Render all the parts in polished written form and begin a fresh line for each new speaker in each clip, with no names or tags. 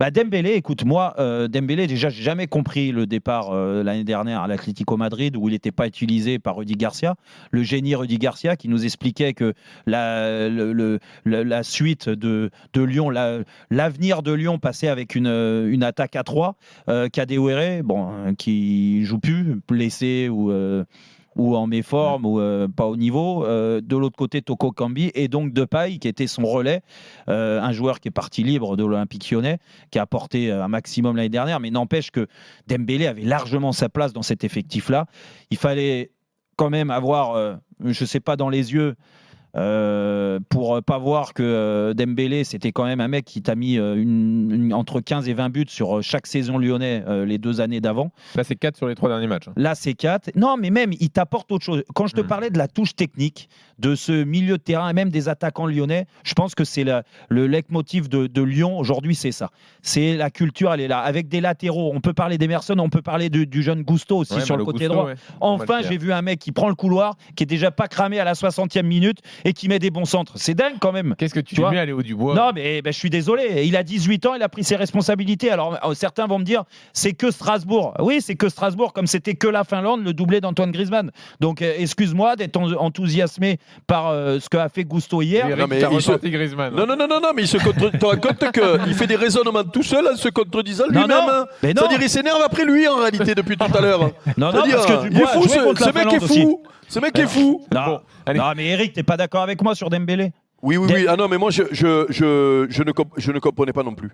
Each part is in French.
Bah Dembélé, écoute, moi, Dembélé, déjà, j'ai jamais compris le départ l'année dernière à l'Atlético Madrid où il n'était pas utilisé par Rudy Garcia, le génie Rudy Garcia qui nous expliquait que la suite de Lyon, l'avenir de Lyon passait avec une attaque à 3. Kadewere, bon, qui joue plus, blessé ou en méforme ou pas au niveau. De l'autre côté, Toko Kambi et donc Depay qui était son relais, un joueur qui est parti libre de l'Olympique Lyonnais, qui a apporté un maximum l'année dernière, mais n'empêche que Dembélé avait largement sa place dans cet effectif-là. Il fallait quand même avoir, je ne sais pas, dans les yeux, pour pas voir que Dembélé, c'était quand même un mec qui t'a mis entre 15 et 20 buts sur chaque saison lyonnais les 2 années d'avant.
Là, c'est 4 sur les 3 derniers matchs.
Là, c'est 4. Non, mais même, il t'apporte autre chose. Quand je te parlais de la touche technique, de ce milieu de terrain et même des attaquants lyonnais, je pense que c'est le leitmotiv de Lyon aujourd'hui, c'est ça. C'est la culture, elle est là. Avec des latéraux, on peut parler d'Emerson, on peut parler du jeune Gusto aussi sur le côté droit. Ouais. Enfin, j'ai vu un mec qui prend le couloir, qui est déjà pas cramé à la 60e minute et qui met des bons centres. C'est dingue quand même.
Qu'est-ce que tu mets à Léo Dubois?
Non, mais je suis désolé. Il a 18 ans, il a pris ses responsabilités. Alors, certains vont me dire, c'est que Strasbourg. Oui, c'est que Strasbourg, comme c'était que la Finlande, le doublé d'Antoine Griezmann. Donc, excuse-moi d'être enthousiasmé par ce qu'a fait Gusto hier.
Non, mais Griezmann.
Non, mais il se tu te rends compte qu'il fait des raisonnements tout seul en se contredisant lui-même. C'est-à-dire, il s'énerve après lui, en réalité, depuis tout à l'heure.
Non, parce que Dubois,
il est fou, ce mec est fou. Ce mec est fou.
Non, mais Eric, t'es pas d'accord avec moi sur Dembélé?
Oui. Ah non, mais moi, je ne comprenais pas non plus.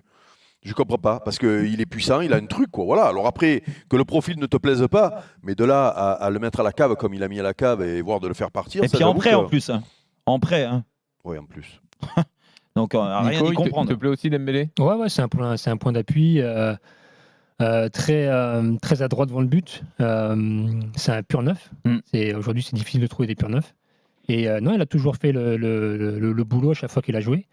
Je comprends pas, parce qu'il est puissant, il a un truc, quoi. Voilà. Alors après, que le profil ne te plaise pas, mais de là à le mettre à la cave comme il a mis à la cave et voire de le faire partir.
Et puis en prêt en plus. En prêt. Hein.
Oui, en plus.
Donc, rien à y comprendre.
Il te plaît aussi Dembélé?
Ouais, c'est un point d'appui. Très à droite devant le but. C'est un pur neuf. Aujourd'hui, c'est difficile de trouver des purs neufs. Et non, il a toujours fait le boulot à chaque fois qu'il a joué.